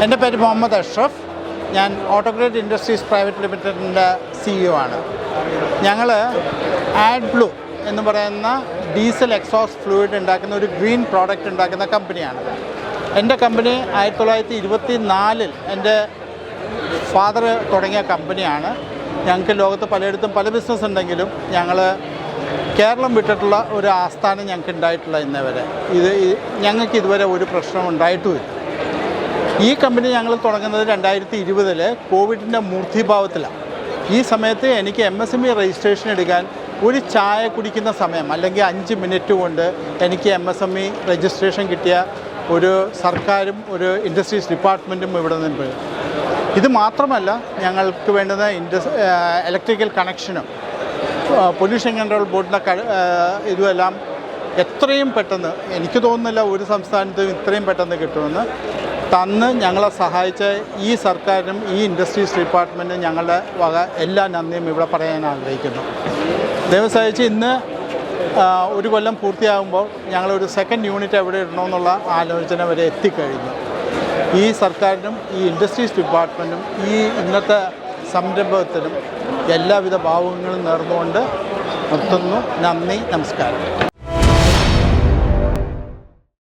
എൻ്റെ പേര് മുഹമ്മദ് അഷ്റഫ്. ഞാൻ ഓട്ടോഗ്രേഡ് ഇൻഡസ്ട്രീസ് പ്രൈവറ്റ് ലിമിറ്റഡിൻ്റെ CEO ആണ്. ഞങ്ങൾ ആഡ്ബ്ലൂ എന്ന് പറയുന്ന ഡീസൽ എക്സോസ്റ്റ് ഫ്ലൂയിഡ് ഉണ്ടാക്കുന്ന ഒരു ഗ്രീൻ പ്രോഡക്റ്റ് ഉണ്ടാക്കുന്ന കമ്പനിയാണ്. എൻ്റെ കമ്പനി 1924 എൻ്റെ ഫാദർ തുടങ്ങിയ കമ്പനിയാണ്. ഞങ്ങൾക്ക് ലോകത്ത് പലയിടത്തും പല ബിസിനസ് ഉണ്ടെങ്കിലും ഞങ്ങൾ കേരളം വിട്ടിട്ടുള്ള ഒരു ആസ്ഥാനം ഞങ്ങൾക്ക് ഉണ്ടായിട്ടില്ല ഇന്നേ വരെ. ഞങ്ങൾക്ക് ഇതുവരെ ഒരു പ്രശ്നം ഉണ്ടായിട്ടുമില്ല. ഈ കമ്പനി ഞങ്ങൾ തുടങ്ങുന്നത് 2020 കോവിഡിൻ്റെ മൂർത്തിഭാവത്തിലാണ്. ഈ സമയത്ത് എനിക്ക് MSME രജിസ്ട്രേഷൻ എടുക്കാൻ ഒരു ചായ കുടിക്കുന്ന സമയം അല്ലെങ്കിൽ 5 മിനിറ്റ് കൊണ്ട് എനിക്ക് MSME രജിസ്ട്രേഷൻ കിട്ടിയ ഒരു സർക്കാരും ഒരു ഇൻഡസ്ട്രീസ് ഡിപ്പാർട്ട്മെൻറ്റും ഇവിടെ നിന്ന്. ഇത് മാത്രമല്ല, ഞങ്ങൾക്ക് വേണ്ടുന്ന ഇലക്ട്രിക്കൽ കണക്ഷനും പൊല്യൂഷൻ കൺട്രോൾ ബോർഡിൻ്റെ ഇതുമെല്ലാം എത്രയും പെട്ടെന്ന്, എനിക്ക് തോന്നുന്നില്ല ഒരു സംസ്ഥാനത്തും ഇത്രയും പെട്ടെന്ന് കിട്ടുമെന്ന് തന്ന് ഞങ്ങളെ സഹായിച്ച ഈ സർക്കാരിനും ഈ ഇൻഡസ്ട്രീസ് ഡിപ്പാർട്ട്മെൻറ്റിനും ഞങ്ങളുടെ വക എല്ലാ നന്ദിയും ഇവിടെ പറയാൻ ആഗ്രഹിക്കുന്നു. ദയവ് സഹായിച്ച് ഇന്ന് ഒരു കൊല്ലം പൂർത്തിയാകുമ്പോൾ ഞങ്ങളൊരു സെക്കൻഡ് യൂണിറ്റ് എവിടെ ഇടണമെന്നുള്ള ആലോചന വരെ എത്തിക്കഴിഞ്ഞു. ഈ സർക്കാരിനും ഈ ഇൻഡസ്ട്രീസ് ഡിപ്പാർട്ട്മെൻറ്റും ഈ ഇന്നത്തെ സംരംഭത്തിനും എല്ലാവിധ ഭാവുകങ്ങളും നേർന്നുകൊണ്ട് നിർത്തുന്നു. നന്ദി, നമസ്കാരം.